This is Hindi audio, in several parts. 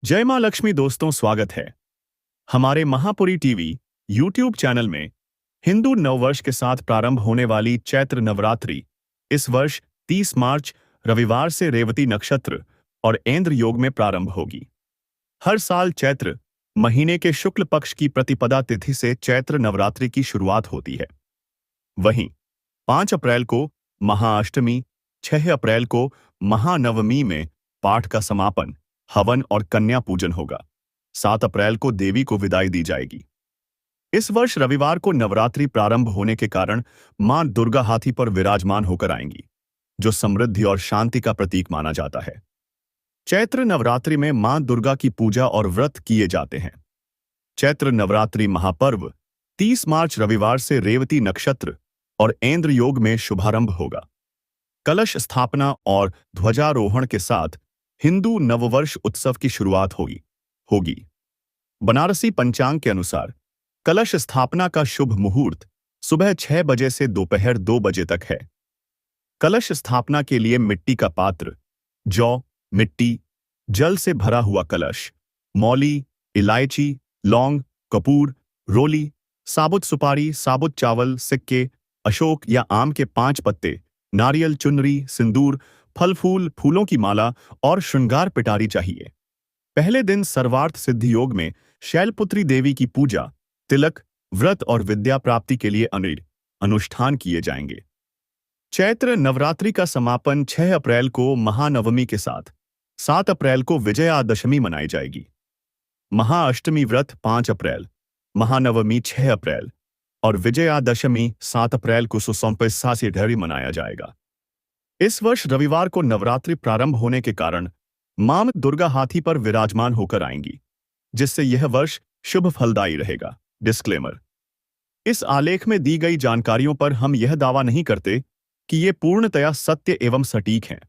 जय मां लक्ष्मी दोस्तों, स्वागत है हमारे महापुरी टीवी यूट्यूब चैनल में। हिंदू नववर्ष के साथ प्रारंभ होने वाली चैत्र नवरात्रि इस वर्ष 30 मार्च रविवार से रेवती नक्षत्र और ऐंद्र योग में प्रारंभ होगी। हर साल चैत्र महीने के शुक्ल पक्ष की प्रतिपदा तिथि से चैत्र नवरात्रि की शुरुआत होती है। वहीं 5 अप्रैल को महाअष्टमी, 6 अप्रैल को महानवमी में पाठ का समापन, हवन और कन्या पूजन होगा। 7 अप्रैल को देवी को विदाई दी जाएगी। इस वर्ष रविवार को नवरात्रि प्रारंभ होने के कारण मां दुर्गा हाथी पर विराजमान होकर आएंगी, जो समृद्धि और शांति का प्रतीक माना जाता है। चैत्र नवरात्रि में मां दुर्गा की पूजा और व्रत किए जाते हैं। चैत्र नवरात्रि महापर्व 30 मार्च रविवार से रेवती नक्षत्र और ऐंद्र योग में शुभारंभ होगा। कलश स्थापना और ध्वजारोहण के साथ हिंदू नववर्ष उत्सव की शुरुआत होगी। बनारसी पंचांग के अनुसार कलश स्थापना का शुभ मुहूर्त सुबह 6 बजे से दोपहर 2 बजे तक है। कलश स्थापना के लिए मिट्टी का पात्र, जौ, मिट्टी, जल से भरा हुआ कलश, मौली, इलायची, लौंग, कपूर, रोली, साबुत सुपारी, साबुत चावल, सिक्के, अशोक या आम के 5 पत्ते, नारियल चुनरी, सिंदूर, फल फूल, फूलों की माला और श्रृंगार पिटारी चाहिए। पहले दिन सर्वार्थ सिद्धि योग में शैलपुत्री देवी की पूजा, तिलक, व्रत और विद्या प्राप्ति के लिए अनुष्ठान किए जाएंगे। चैत्र नवरात्रि का समापन 6 अप्रैल को महानवमी के साथ 7 अप्रैल को विजयादशमी मनाई जाएगी। महाअष्टमी व्रत 5 अप्रैल, महानवमी 6 अप्रैल और विजयादशमी 7 अप्रैल को सुसंपन्नता से ढेरी मनाया जाएगा। इस वर्ष रविवार को नवरात्रि प्रारंभ होने के कारण मां दुर्गा हाथी पर विराजमान होकर आएंगी, जिससे यह वर्ष शुभ फलदायी रहेगा। डिस्क्लेमर: इस आलेख में दी गई जानकारियों पर हम यह दावा नहीं करते कि ये पूर्णतया सत्य एवं सटीक हैं,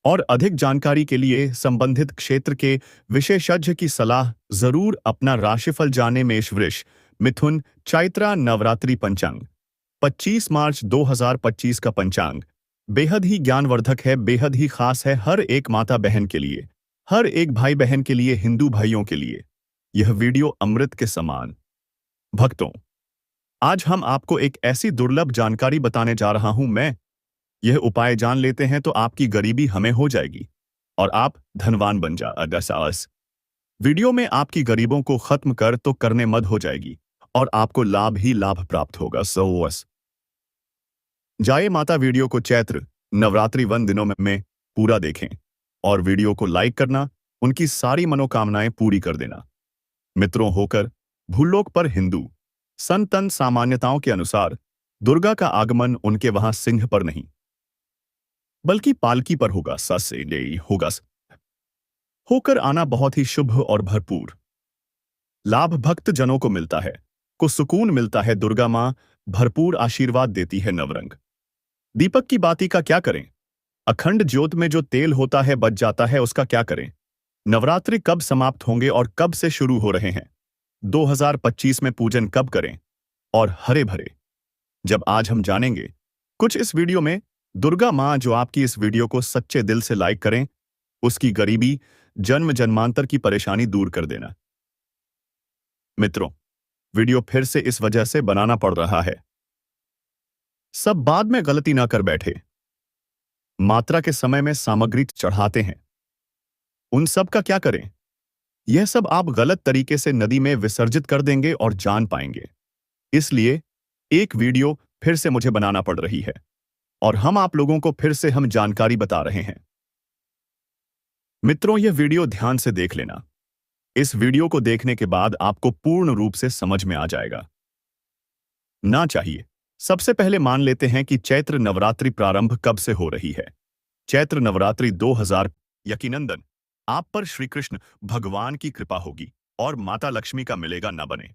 और अधिक जानकारी के लिए संबंधित क्षेत्र के विशेषज्ञ की सलाह जरूर अपना राशिफल जानें। मेष वृष मिथुन चैत्रा नवरात्रि पंचांग 25 मार्च 2025 का पंचांग बेहद ही ज्ञानवर्धक है, बेहद ही खास है हर एक माता बहन के लिए, हर एक भाई बहन के लिए, हिंदू भाइयों के लिए। यह वीडियो अमृत के समान। भक्तों, आज हम आपको एक ऐसी दुर्लभ जानकारी बताने जा रहा हूं। यह उपाय जान लेते हैं तो आपकी गरीबी हमें हो जाएगी और आप धनवान बन जाएंगे। वीडियो में आपकी गरीबों को खत्म कर तो करने मद हो जाएगी और आपको लाभ ही लाभ प्राप्त होगा। जाए माता वीडियो को चैत्र नवरात्रि 1 दिनों में पूरा देखें और वीडियो को लाइक करना, उनकी सारी मनोकामनाएं पूरी कर देना। मित्रों, होकर भूलोक पर हिंदू संतन सामान्यताओं के अनुसार दुर्गा का आगमन उनके वहां सिंह पर नहीं बल्कि पालकी पर होगा। होगा होकर आना बहुत ही शुभ और भरपूर लाभ भक्त जनों को मिलता है, को सुकून मिलता है। दुर्गा मां भरपूर आशीर्वाद देती है। नवरंग दीपक की बाती का क्या करें? अखंड ज्योत में जो तेल होता है बच जाता है, उसका क्या करें? नवरात्रि कब समाप्त होंगे और कब से शुरू हो रहे हैं? 2025 में पूजन कब करें और हरे भरे जब आज हम जानेंगे कुछ इस वीडियो में। दुर्गा मां जो आपकी इस वीडियो को सच्चे दिल से लाइक करें, उसकी गरीबी, जन्म जन्मांतर की परेशानी दूर कर देना। मित्रों, वीडियो फिर से इस वजह से बनाना पड़ रहा है, सब बाद में गलती ना कर बैठे। मात्रा के समय में सामग्री चढ़ाते हैं, उन सब का क्या करें? यह सब आप गलत तरीके से नदी में विसर्जित कर देंगे और जान पाएंगे। इसलिए एक वीडियो फिर से मुझे बनाना पड़ रही है और हम आप लोगों को फिर से हम जानकारी बता रहे हैं। मित्रों, यह वीडियो ध्यान से देख लेना। इस वीडियो को देखने के बाद आपको पूर्ण रूप से समझ में आ जाएगा ना चाहिए। सबसे पहले मान लेते हैं कि चैत्र नवरात्रि प्रारंभ कब से हो रही है। चैत्र नवरात्रि 2000 यकीनंदन आप पर श्री कृष्ण भगवान की कृपा होगी और माता लक्ष्मी का मिलेगा न बने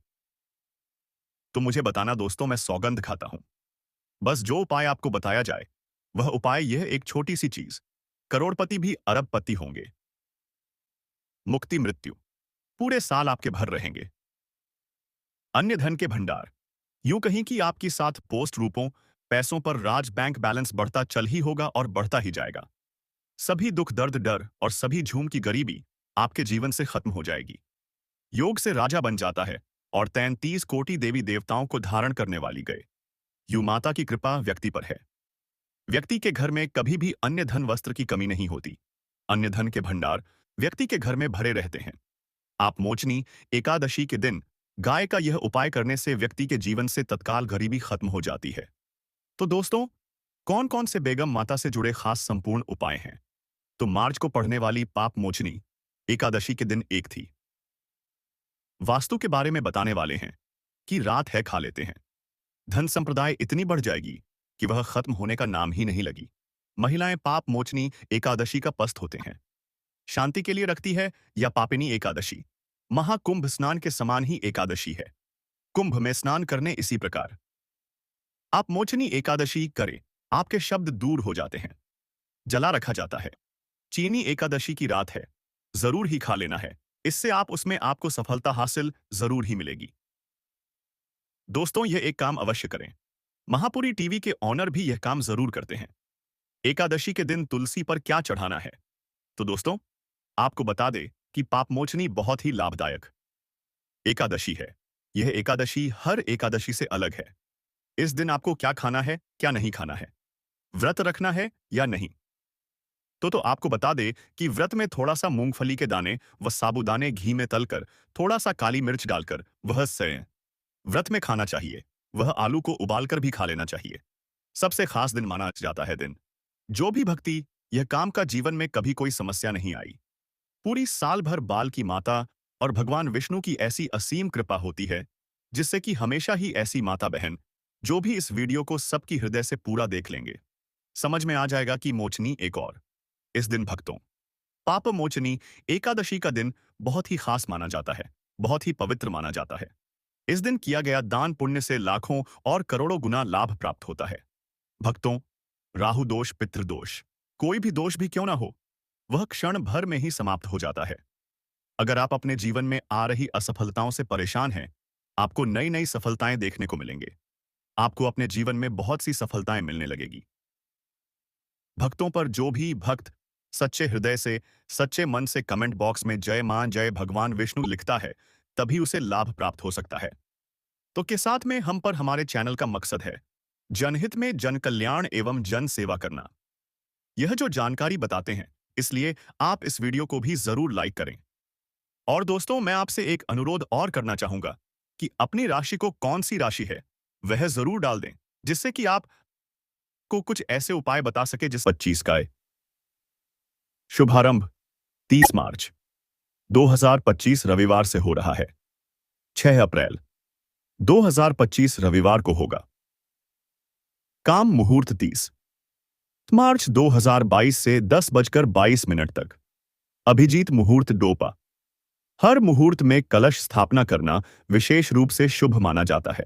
तो मुझे बताना दोस्तों, मैं सौगंध खाता हूं। बस जो उपाय आपको बताया जाए वह उपाय यह एक छोटी सी चीज, करोड़पति भी अरबपति होंगे। मुक्ति मृत्यु पूरे साल आपके भर रहेंगे। अन्य धन के भंडार, यूं कहीं कि आपकी 7 पोस्ट रूपों पैसों पर राज बैंक बैलेंस बढ़ता चल ही होगा और बढ़ता ही जाएगा। सभी दुख दर्द डर और सभी झूम की गरीबी आपके जीवन से खत्म हो जाएगी। योग से राजा बन जाता है और 33 कोटि देवी देवताओं को धारण करने वाली गए यू माता की कृपा व्यक्ति पर है। व्यक्ति के घर में कभी भी अन्य धन वस्त्र की कमी नहीं होती। अन्य धन के भंडार व्यक्ति के घर में भरे रहते हैं। आप मोचनी एकादशी के दिन गाय का यह उपाय करने से व्यक्ति के जीवन से तत्काल गरीबी खत्म हो जाती है। तो दोस्तों, कौन कौन से बेगम माता से जुड़े खास संपूर्ण उपाय हैं? तो मार्च को पढ़ने वाली पाप मोचनी एकादशी के दिन एक थी। वास्तु के बारे में बताने वाले हैं कि रात है खा लेते हैं। धन संप्रदाय इतनी बढ़ जाएगी कि वह खत्म होने का नाम ही नहीं लगी। महिलाएं पाप मोचनी एकादशी का पस्त होते हैं। शांति के लिए रखती है या पापिनी एकादशी। महाकुंभ स्नान के समान ही एकादशी है। कुंभ में स्नान करने इसी प्रकार आप मोचनी एकादशी करें, आपके शब्द दूर हो जाते हैं। जला रखा जाता है। चीनी एकादशी की रात है, जरूर ही खा लेना है। इससे उसमें आपको सफलता हासिल जरूर ही मिलेगी। दोस्तों, यह एक काम अवश्य करें। महापुरी टीवी के ऑनर भी यह काम जरूर करते हैं। एकादशी के दिन तुलसी पर क्या चढ़ाना है? तो दोस्तों, आपको बता दे कि पापमोचनी बहुत ही लाभदायक एकादशी है। यह एकादशी हर एकादशी से अलग है। इस दिन आपको क्या खाना है, क्या नहीं खाना है, व्रत रखना है या नहीं। तो आपको बता दे कि व्रत में थोड़ा सा मूंगफली के दाने व साबूदाने घी में तलकर थोड़ा सा काली मिर्च डालकर वह सें व्रत में खाना चाहिए। वह आलू को उबालकर भी खा लेना चाहिए। सबसे खास दिन माना जाता है दिन जो भी भक्ति यह काम का जीवन में कभी कोई समस्या नहीं आई। पूरी साल भर बाल की माता और भगवान विष्णु की ऐसी असीम कृपा होती है जिससे कि हमेशा ही ऐसी माता बहन जो भी इस वीडियो को सबकी हृदय से पूरा देख लेंगे, समझ में आ जाएगा कि मोचनी एक और इस दिन भक्तों पाप मोचनी एकादशी का दिन बहुत ही खास माना जाता है, बहुत ही पवित्र माना जाता है। इस दिन किया गया दान पुण्य से लाखों और करोड़ों गुना लाभ प्राप्त होता है। भक्तों, राहु दोष, पितृदोष, कोई भी दोष भी क्यों ना हो, वह क्षण भर में ही समाप्त हो जाता है। अगर आप अपने जीवन में आ रही असफलताओं से परेशान हैं, आपको नई नई सफलताएं देखने को मिलेंगे। आपको अपने जीवन में बहुत सी सफलताएं मिलने लगेगी। भक्तों पर जो भी भक्त सच्चे हृदय से, सच्चे मन से कमेंट बॉक्स में जय मां, जय भगवान विष्णु लिखता है, तभी उसे लाभ प्राप्त हो सकता है। तो के साथ में हम पर हमारे चैनल का मकसद है जनहित में जन कल्याण एवं जन सेवा करना। यह जो जानकारी बताते हैं, इसलिए आप इस वीडियो को भी जरूर लाइक करें। और दोस्तों, मैं आपसे एक अनुरोध और करना चाहूंगा कि अपनी राशि को कौन सी राशि है वह जरूर डाल दें, जिससे कि आप को कुछ ऐसे उपाय बता सके जिस 25 का शुभारंभ 30 मार्च 2025 रविवार से हो रहा है। 6 अप्रैल 2025 रविवार को होगा। काम मुहूर्त 30 मार्च 2022 से 10:22 तक। अभिजीत मुहूर्त डोपा। हर मुहूर्त में कलश स्थापना करना विशेष रूप से शुभ माना जाता है।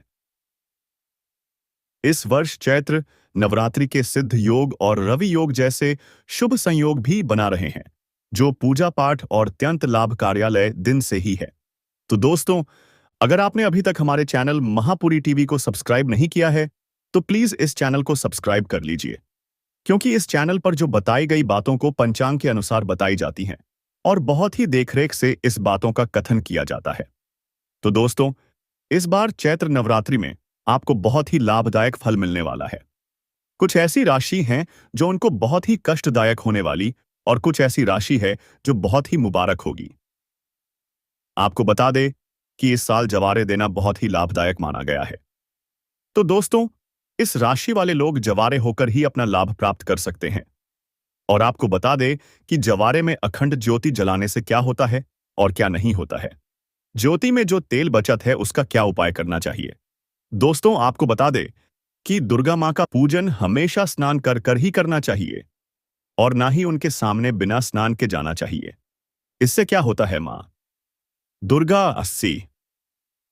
इस वर्ष चैत्र नवरात्रि के सिद्ध योग और रवि योग जैसे शुभ संयोग भी बना रहे हैं, जो पूजा पाठ और अत्यंत लाभ कार्यालय दिन से ही है। तो दोस्तों, अगर आपने अभी तक हमारे चैनल महापुरी टीवी को सब्सक्राइब नहीं किया है, तो प्लीज इस चैनल को सब्सक्राइब कर लीजिए, क्योंकि इस चैनल पर जो बताई गई बातों को पंचांग के अनुसार बताई जाती हैं और बहुत ही देखरेख से इस बातों का कथन किया जाता है। तो दोस्तों, इस बार चैत्र नवरात्रि में आपको बहुत ही लाभदायक फल मिलने वाला है। कुछ ऐसी राशि हैं जो उनको बहुत ही कष्टदायक होने वाली, और कुछ ऐसी राशि है जो बहुत ही मुबारक होगी। आपको बता दे कि इस साल जवारे देना बहुत ही लाभदायक माना गया है। तो दोस्तों, इस राशि वाले लोग जवारे होकर ही अपना लाभ प्राप्त कर सकते हैं। और आपको बता दे कि जवारे में अखंड ज्योति जलाने से क्या होता है और क्या नहीं होता है। ज्योति में जो तेल बचत है उसका क्या उपाय करना चाहिए। दोस्तों, आपको बता दे कि दुर्गा मां का पूजन हमेशा स्नान कर कर ही करना चाहिए और ना ही उनके सामने बिना स्नान के जाना चाहिए। इससे क्या होता है, मां दुर्गा 80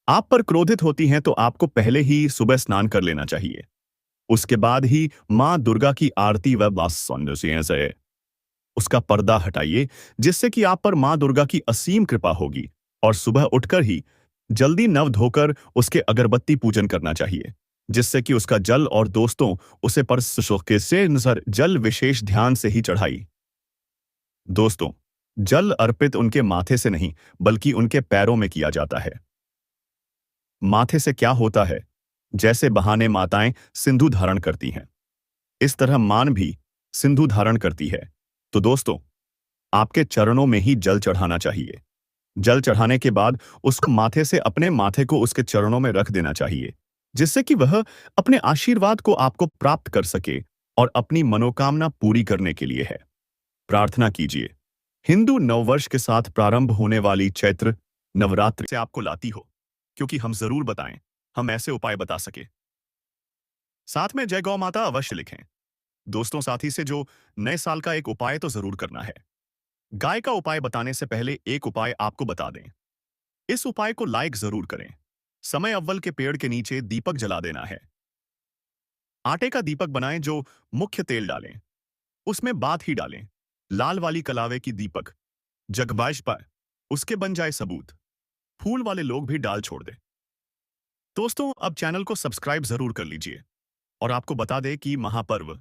आप पर क्रोधित होती हैं, तो आपको पहले ही सुबह स्नान कर लेना चाहिए। उसके बाद ही मां दुर्गा की आरती व सौंदर्य से उसका पर्दा हटाइए, जिससे कि आप पर मां दुर्गा की असीम कृपा होगी। और सुबह उठकर ही जल्दी नव धोकर उसके अगरबत्ती पूजन करना चाहिए, जिससे कि उसका जल, और दोस्तों उसे पर से नजर जल विशेष ध्यान से ही चढ़ाई। दोस्तों, जल अर्पित उनके माथे से नहीं बल्कि उनके पैरों में किया जाता है। माथे से क्या होता है? जैसे बहाने माताएं सिंधु धारण करती हैं, इस तरह मान भी सिंधु धारण करती है। तो दोस्तों, आपके चरणों में ही जल चढ़ाना चाहिए। जल चढ़ाने के बाद उसको माथे से अपने माथे को उसके चरणों में रख देना चाहिए, जिससे कि वह अपने आशीर्वाद को आपको प्राप्त कर सके और अपनी मनोकामना पूरी करने के लिए है। प्रार्थना कीजिए। हिंदू नववर्ष के साथ प्रारंभ होने वाली चैत्र नवरात्रि से आपको लाती हो, क्योंकि हम जरूर बताएं, हम ऐसे उपाय बता सके। साथ में जय गौ माता अवश्य लिखें। दोस्तों, साथी से जो नए साल का एक उपाय तो जरूर करना है। गाय का उपाय बताने से पहले एक उपाय आपको बता दें। इस उपाय को लाइक जरूर करें। समय अव्वल के पेड़ के नीचे दीपक जला देना है। आटे का दीपक बनाएं, जो मुख्य तेल डालें उसमें बात ही डालें। लाल वाली कलावे की दीपक जगबाज पाए उसके बन जाए सबूत। फूल वाले लोग भी डाल छोड़ दे। दोस्तों, अब चैनल को सब्सक्राइब जरूर कर लीजिए और आपको बता दें कि महापर्व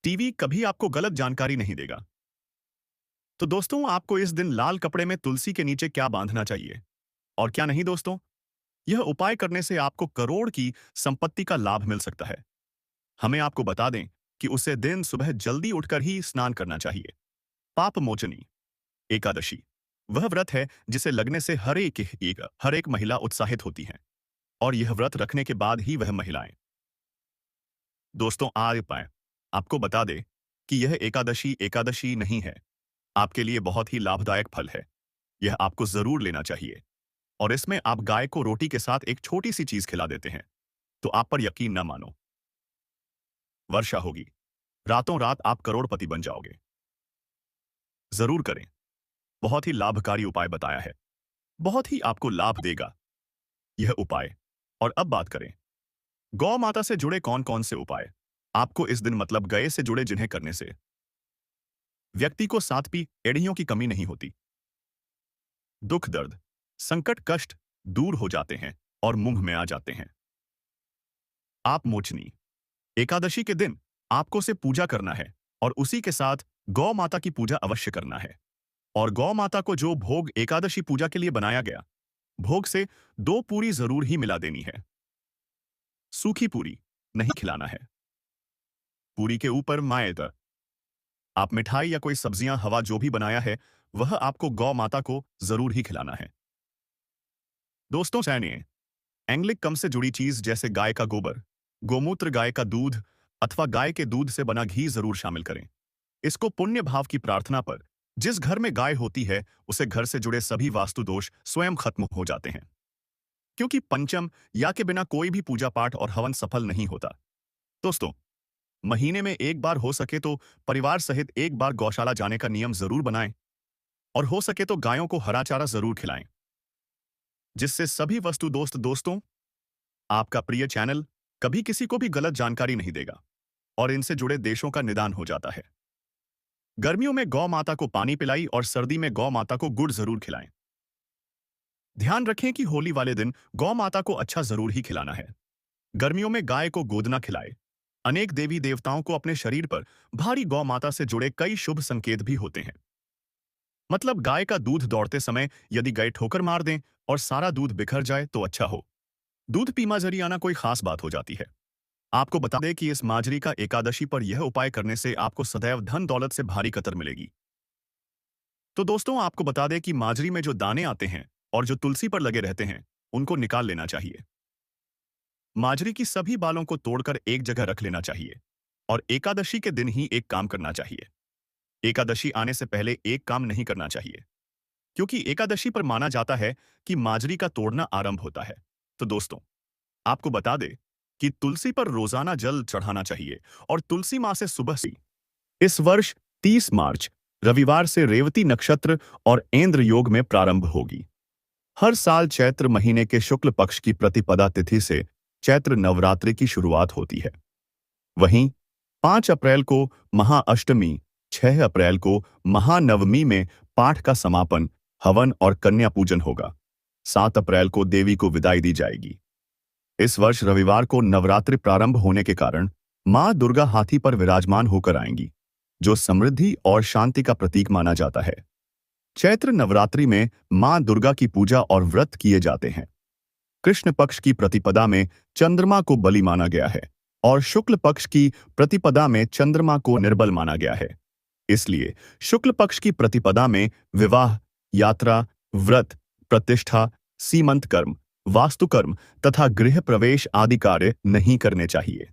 टीवी कभी आपको गलत जानकारी नहीं देगा। तो दोस्तों, आपको इस दिन लाल कपड़े में तुलसी के नीचे क्या बांधना चाहिए और क्या नहीं दोस्तों, यह उपाय करने से आपको करोड़ की संपत्ति का लाभ मिल सकता है। हमें आपको बता दें कि उसे दिन सुबह जल्दी उठकर ही स्नान करना चाहिए। पाप मोचनी एकादशी वह व्रत है जिसे लगने से हर एक महिला उत्साहित होती है, और यह व्रत रखने के बाद ही वह महिलाएं दोस्तों आ पाए। आपको बता दे कि यह एकादशी एकादशी नहीं है, आपके लिए बहुत ही लाभदायक फल है। यह आपको जरूर लेना चाहिए, और इसमें आप गाय को रोटी के साथ एक छोटी सी चीज खिला देते हैं, तो आप पर यकीन न मानो, वर्षा होगी। रातों रात आप करोड़पति बन जाओगे। जरूर करें। बहुत ही लाभकारी उपाय बताया है, बहुत ही आपको लाभ देगा यह उपाय। और अब बात करें गौ माता से जुड़े कौन कौन से उपाय आपको इस दिन, मतलब गए से जुड़े, जिन्हें करने से व्यक्ति को सातपी एड़ियों की कमी नहीं होती। दुख दर्द संकट कष्ट दूर हो जाते हैं और मुंह में आ जाते हैं। आप मोचनी एकादशी के दिन आपको से पूजा करना है और उसी के साथ गौ माता की पूजा अवश्य करना है। और गौ माता को जो भोग एकादशी पूजा के लिए बनाया गया, भोग से 2 पूरी जरूर ही मिला देनी है। सूखी पूरी नहीं खिलाना है। पूरी के ऊपर माएदा आप मिठाई या कोई सब्जियां हवा जो भी बनाया है, वह आपको गौ माता को जरूर ही खिलाना है। दोस्तों, जानिए एंग्लिक कम से जुड़ी चीज जैसे गाय का गोबर, गोमूत्र, गाय का दूध अथवा गाय के दूध से बना घी जरूर शामिल करें। इसको पुण्य भाव की प्रार्थना पर, जिस घर में गाय होती है उसे घर से जुड़े सभी वास्तु दोष स्वयं खत्म हो जाते हैं, क्योंकि पंचम या के बिना कोई भी पूजा पाठ और हवन सफल नहीं होता। दोस्तों, महीने में एक बार हो सके तो परिवार सहित एक बार गौशाला जाने का नियम जरूर बनाएं, और हो सके तो गायों को हरा चारा जरूर खिलाएं, जिससे सभी वस्तु दोस्तों, आपका प्रिय चैनल कभी किसी को भी गलत जानकारी नहीं देगा और इनसे जुड़े देशों का निदान हो जाता है। गर्मियों में गौ माता को पानी पिलाई और सर्दी में गौ माता को गुड़ जरूर खिलाएं। ध्यान रखें कि होली वाले दिन गौ माता को अच्छा जरूर ही खिलाना है। गर्मियों में गाय को गोदना खिलाए। अनेक देवी देवताओं को अपने शरीर पर भारी गौ माता से जुड़े कई शुभ संकेत भी होते हैं। मतलब गाय का दूध दौड़ते समय यदि गाय ठोकर मार दें और सारा दूध बिखर जाए तो अच्छा हो। दूध पीमा जरी आना कोई खास बात हो जाती है। आपको बता दें कि इस माजरी का एकादशी पर यह उपाय करने से आपको सदैव धन दौलत से भारी कतर मिलेगी। तो दोस्तों, आपको बता दें कि माजरी में जो दाने आते हैं और जो तुलसी पर लगे रहते हैं, उनको निकाल लेना चाहिए। माजरी की सभी बालों को तोड़कर एक जगह रख लेना चाहिए और एकादशी के दिन ही एक काम करना चाहिए। एकादशी आने से पहले एक काम नहीं करना चाहिए, क्योंकि एकादशी पर माना जाता है कि माजरी का तोड़ना आरंभ होता है। तो दोस्तों, आपको बता दें कि तुलसी पर रोजाना जल चढ़ाना चाहिए और तुलसी मां से सुबह से। इस वर्ष 30 मार्च रविवार से रेवती नक्षत्र और ऐंद्र योग में प्रारंभ होगी। हर साल चैत्र महीने के शुक्ल पक्ष की प्रतिपदा तिथि से चैत्र नवरात्रि की शुरुआत होती है। वहीं 5 अप्रैल को महाअष्टमी, 6 अप्रैल को महानवमी में पाठ का समापन, हवन और कन्या पूजन होगा। 7 अप्रैल को देवी को विदाई दी जाएगी। इस वर्ष रविवार को नवरात्रि प्रारंभ होने के कारण मां दुर्गा हाथी पर विराजमान होकर आएंगी, जो समृद्धि और शांति का प्रतीक माना जाता है। चैत्र नवरात्रि में मां दुर्गा की पूजा और व्रत किए जाते हैं। कृष्ण पक्ष की प्रतिपदा में चंद्रमा को बलि माना गया है और शुक्ल पक्ष की प्रतिपदा में चंद्रमा को निर्बल माना गया है। इसलिए शुक्ल पक्ष की प्रतिपदा में विवाह, यात्रा, व्रत, प्रतिष्ठा, सीमंत कर्म, वास्तुकर्म तथा गृह प्रवेश आदि कार्य नहीं करने चाहिए।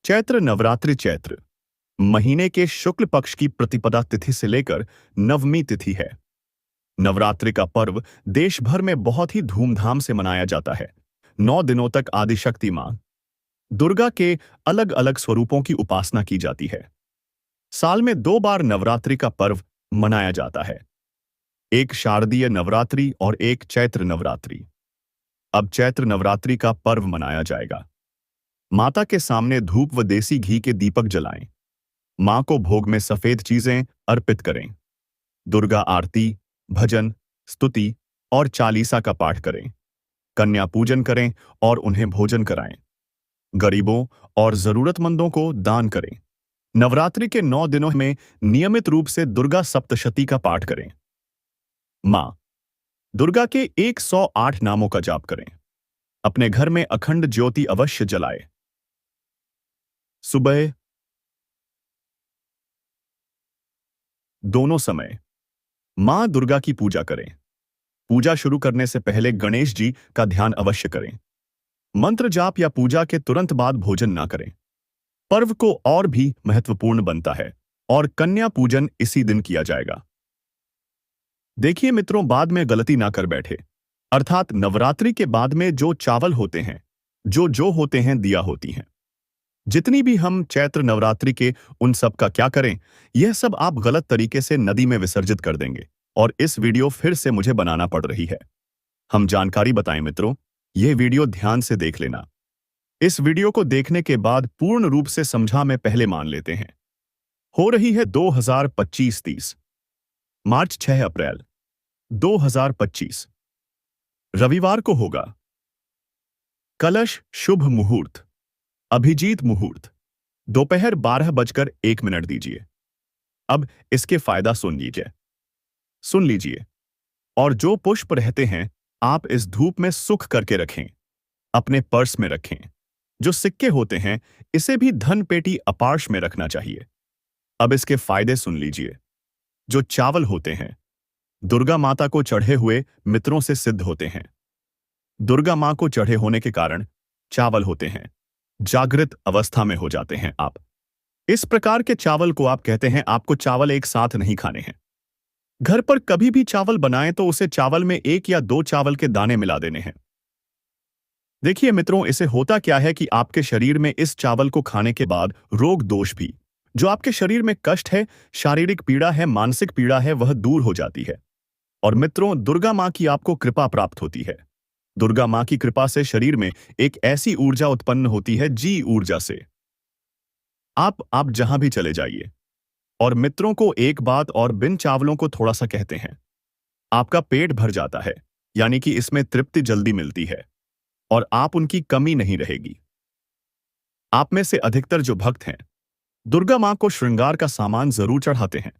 चैत्र नवरात्रि चैत्र महीने के शुक्ल पक्ष की प्रतिपदा तिथि से लेकर नवमी तिथि है। नवरात्रि का पर्व देश भर में बहुत ही धूमधाम से मनाया जाता है। 9 दिनों तक आदिशक्ति मां दुर्गा के अलग अलग स्वरूपों की उपासना की जाती है। साल में 2 बार नवरात्रि का पर्व मनाया जाता है, एक शारदीय नवरात्रि और एक चैत्र नवरात्रि। अब चैत्र नवरात्रि का पर्व मनाया जाएगा। माता के सामने धूप व देसी घी के दीपक जलाएं। मां को भोग में सफेद चीजें अर्पित करें। दुर्गा आरती, भजन, स्तुति और चालीसा का पाठ करें। कन्या पूजन करें और उन्हें भोजन कराएं। गरीबों और जरूरतमंदों को दान करें। नवरात्रि के 9 दिनों में नियमित रूप से दुर्गा सप्तशती का पाठ करें। मां दुर्गा के 108 नामों का जाप करें। अपने घर में अखंड ज्योति अवश्य जलाएं। सुबह दोनों समय मां दुर्गा की पूजा करें। पूजा शुरू करने से पहले गणेश जी का ध्यान अवश्य करें। मंत्र जाप या पूजा के तुरंत बाद भोजन ना करें। पर्व को और भी महत्वपूर्ण बनता है और कन्या पूजन इसी दिन किया जाएगा। देखिए मित्रों, बाद में गलती ना कर बैठे, अर्थात नवरात्रि के बाद में जो चावल होते हैं, जो होते हैं, दिया होती हैं, जितनी भी हम चैत्र नवरात्रि के, उन सब का क्या करें? यह सब आप गलत तरीके से नदी में विसर्जित कर देंगे और इस वीडियो फिर से मुझे बनाना पड़ रही है। हम जानकारी बताएं मित्रों, यह वीडियो ध्यान से देख लेना। इस वीडियो को देखने के बाद पूर्ण रूप से समझा में पहले मान लेते हैं। हो रही है 2025-30 मार्च 6 अप्रैल 2025 रविवार को होगा। कलश शुभ मुहूर्त अभिजीत मुहूर्त दोपहर 12:01 दीजिए। अब इसके फायदा सुन लीजिए। और जो पुष्प रहते हैं आप इस धूप में सुख करके रखें, अपने पर्स में रखें। जो सिक्के होते हैं इसे भी धन पेटी अपार्श में रखना चाहिए। अब इसके फायदे सुन लीजिए। जो चावल होते हैं दुर्गा माता को चढ़े हुए मित्रों से सिद्ध होते हैं। दुर्गा मां को चढ़े होने के कारण चावल होते हैं, जागृत अवस्था में हो जाते हैं आप। इस प्रकार के चावल को आप कहते हैं। आपको चावल एक साथ नहीं खाने हैं। घर पर कभी भी चावल बनाएं तो उसे चावल में 1 या 2 चावल के दाने मिला देने हैं। देखिए मित्रों, इसे होता क्या है कि आपके शरीर में इस चावल को खाने के बाद रोग दोष भी, जो आपके शरीर में कष्ट है, शारीरिक पीड़ा है, मानसिक पीड़ा है, वह दूर हो जाती है। और मित्रों, दुर्गा मां की आपको कृपा प्राप्त होती है। दुर्गा मां की कृपा से शरीर में एक ऐसी ऊर्जा उत्पन्न होती है, जी ऊर्जा से आप जहां भी चले जाइए। और मित्रों को एक बात और, बिन चावलों को थोड़ा सा कहते हैं, आपका पेट भर जाता है, यानी कि इसमें तृप्ति जल्दी मिलती है और आप उनकी कमी नहीं रहेगी। आप में से अधिकतर जो भक्त हैं दुर्गा मां को श्रृंगार का सामान जरूर चढ़ाते हैं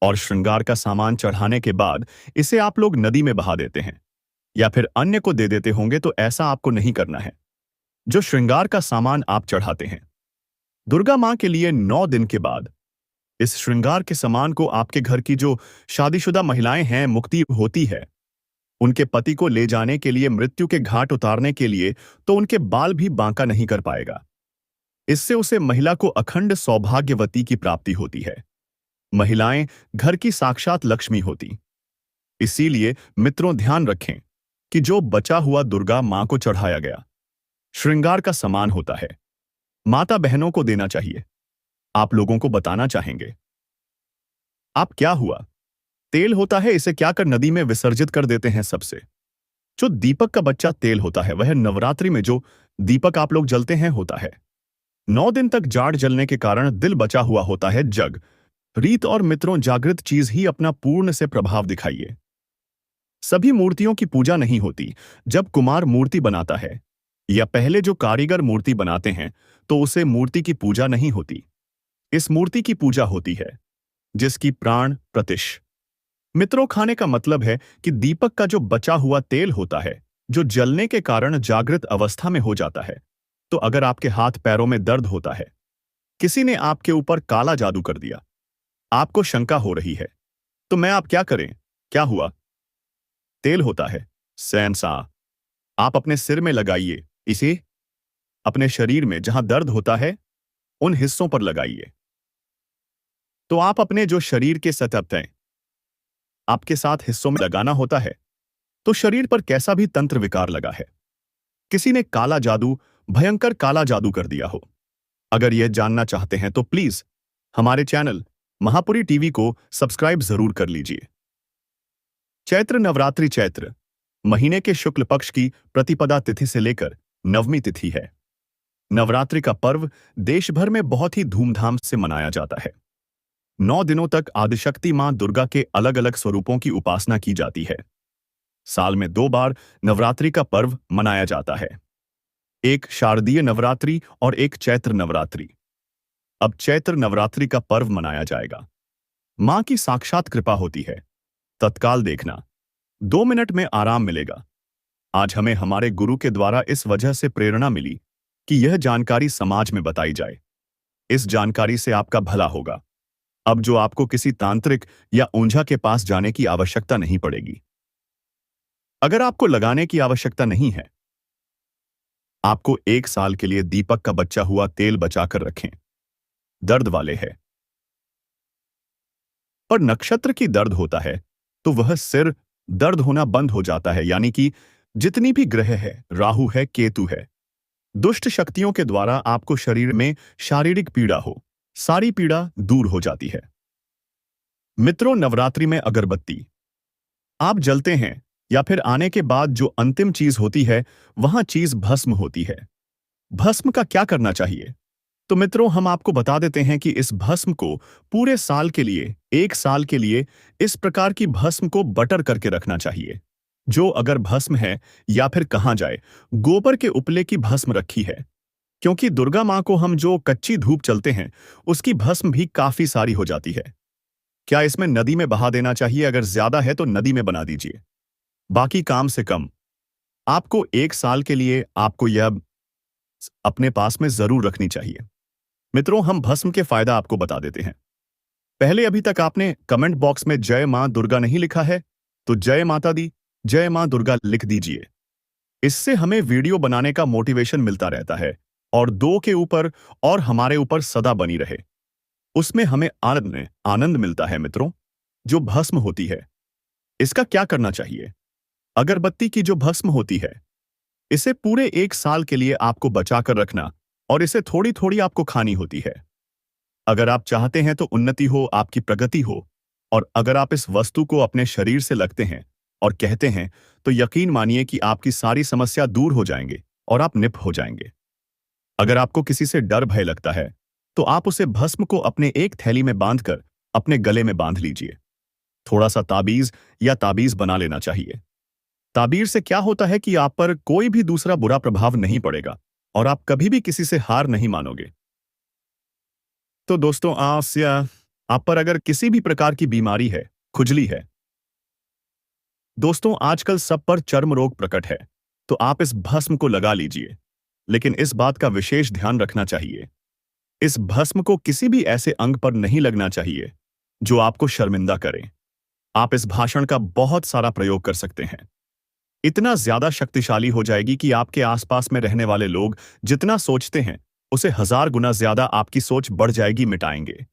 और श्रृंगार का सामान चढ़ाने के बाद इसे आप लोग नदी में बहा देते हैं या फिर अन्य को दे देते होंगे, तो ऐसा आपको नहीं करना है। जो श्रृंगार का सामान आप चढ़ाते हैं दुर्गा मां के लिए 9 दिन के बाद इस श्रृंगार के सामान को आपके घर की जो शादीशुदा महिलाएं हैं, मुक्ति होती है, उनके पति को ले जाने के लिए, मृत्यु के घाट उतारने के लिए, तो उनके बाल भी बांका नहीं कर पाएगा। इससे उसे महिला को अखंड सौभाग्यवती की प्राप्ति होती है। महिलाएं घर की साक्षात लक्ष्मी होती। इसीलिए मित्रों, ध्यान रखें कि जो बचा हुआ दुर्गा मां को चढ़ाया गया श्रृंगार का सामान होता है, माता बहनों को देना चाहिए। आप लोगों को बताना चाहेंगे आप क्या हुआ, तेल होता है, इसे क्या कर नदी में विसर्जित कर देते हैं। सबसे जो दीपक का बच्चा तेल होता है, वह नवरात्रि में जो दीपक आप लोग जलते हैं होता है। 9 दिन तक जाड़ जलने के कारण दिल बचा हुआ होता है, जग रीत। और मित्रों, जागृत चीज ही अपना पूर्ण से प्रभाव दिखाइए। सभी मूर्तियों की पूजा नहीं होती। जब कुमार मूर्ति बनाता है या पहले जो कारीगर मूर्ति बनाते हैं, तो उसे मूर्ति की पूजा नहीं होती। इस मूर्ति की पूजा होती है जिसकी प्राण प्रतिष्ठ मित्रों, खाने का मतलब है कि दीपक का जो बचा हुआ तेल होता है, जो जलने के कारण जागृत अवस्था में हो जाता है। तो अगर आपके हाथ पैरों में दर्द होता है, किसी ने आपके ऊपर काला जादू कर दिया, आपको शंका हो रही है, तो मैं आप क्या करें? क्या हुआ? तेल होता है सैनसा। आप अपने सिर में लगाइए इसे, अपने शरीर में जहां दर्द होता है उन हिस्सों पर लगाइए। तो आप अपने जो शरीर के सतह आपके साथ हिस्सों में लगाना होता है, तो शरीर पर कैसा भी तंत्र विकार लगा है, किसी ने काला जादू, भयंकर काला जादू कर दिया हो। अगर यह जानना चाहते हैं तो प्लीज हमारे चैनल महापुरी टीवी को सब्सक्राइब जरूर कर लीजिए। चैत्र नवरात्रि चैत्र महीने के शुक्ल पक्ष की प्रतिपदा तिथि से लेकर नवमी तिथि है। नवरात्रि का पर्व देश भर में बहुत ही धूमधाम से मनाया जाता है। 9 दिनों तक आदिशक्ति मां दुर्गा के अलग अलग स्वरूपों की उपासना की जाती है। साल में 2 बार नवरात्रि का पर्व मनाया जाता है, एक शारदीय नवरात्रि और एक चैत्र नवरात्रि। अब चैत्र नवरात्रि का पर्व मनाया जाएगा। मां की साक्षात कृपा होती है, तत्काल देखना, 2 मिनट में आराम मिलेगा। आज हमें हमारे गुरु के द्वारा इस वजह से प्रेरणा मिली कि यह जानकारी समाज में बताई जाए। इस जानकारी से आपका भला होगा। अब जो आपको किसी तांत्रिक या ओंझा के पास जाने की आवश्यकता नहीं पड़ेगी। अगर आपको लगाने की आवश्यकता नहीं है, आपको 1 साल के लिए दीपक का बचा हुआ तेल बचाकर रखें। दर्द वाले हैं पर नक्षत्र की दर्द होता है, तो वह सिर दर्द होना बंद हो जाता है, यानी कि जितनी भी ग्रह है, राहु है, केतु है, दुष्ट शक्तियों के द्वारा आपको शरीर में शारीरिक पीड़ा हो, सारी पीड़ा दूर हो जाती है। मित्रों, नवरात्रि में अगरबत्ती आप जलते हैं या फिर आने के बाद जो अंतिम चीज होती है, वहां चीज भस्म होती है। भस्म का क्या करना चाहिए? तो मित्रों, हम आपको बता देते हैं कि इस भस्म को पूरे साल के लिए, 1 साल के लिए इस प्रकार की भस्म को बटर करके रखना चाहिए। जो अगर भस्म है या फिर कहा जाए गोबर के उपले की भस्म रखी है, क्योंकि दुर्गा मां को हम जो कच्ची धूप चलते हैं उसकी भस्म भी काफी सारी हो जाती है। क्या इसमें नदी में बहा देना चाहिए? अगर ज्यादा है तो नदी में बना दीजिए, बाकी काम से कम। आपको 1 साल के लिए आपको यह अपने पास में जरूर रखनी चाहिए। मित्रों, हम भस्म के फायदा आपको बता देते हैं। पहले, अभी तक आपने कमेंट बॉक्स में जय मां दुर्गा नहीं लिखा है, तो जय माता दी, जय मां दुर्गा लिख दीजिए। इससे हमें वीडियो बनाने का मोटिवेशन मिलता रहता है और 2 के ऊपर और हमारे ऊपर सदा बनी रहे, उसमें हमें आनंद मिलता है। मित्रों, जो भस्म होती है, इसका क्या करना चाहिए? अगरबत्ती की जो भस्म होती है, इसे पूरे 1 साल के लिए आपको बचाकर रखना और इसे थोड़ी थोड़ी आपको खानी होती है। अगर आप चाहते हैं तो उन्नति हो, आपकी प्रगति हो, और अगर आप इस वस्तु को अपने शरीर से लगते हैं और कहते हैं, तो यकीन मानिए कि आपकी सारी समस्या दूर हो जाएंगे और आप निप हो जाएंगे। अगर आपको किसी से डर भय लगता है, तो आप उसे भस्म को अपने एक थैली में बांधकर अपने गले में बांध लीजिए। थोड़ा सा ताबीज या ताबीज बना लेना चाहिए। ताबीर से क्या होता है कि आप पर कोई भी दूसरा बुरा प्रभाव नहीं पड़ेगा और आप कभी भी किसी से हार नहीं मानोगे। तो दोस्तों, आप पर अगर किसी भी प्रकार की बीमारी है, खुजली है, दोस्तों आजकल सब पर चर्म रोग प्रकट है, तो आप इस भस्म को लगा लीजिए। लेकिन इस बात का विशेष ध्यान रखना चाहिए, इस भस्म को किसी भी ऐसे अंग पर नहीं लगना चाहिए जो आपको शर्मिंदा करे। आप इस भाषण का बहुत सारा प्रयोग कर सकते हैं, इतना ज्यादा शक्तिशाली हो जाएगी कि आपके आसपास में रहने वाले लोग जितना सोचते हैं उसे 1000 गुना ज्यादा आपकी सोच बढ़ जाएगी, मिटाएंगे।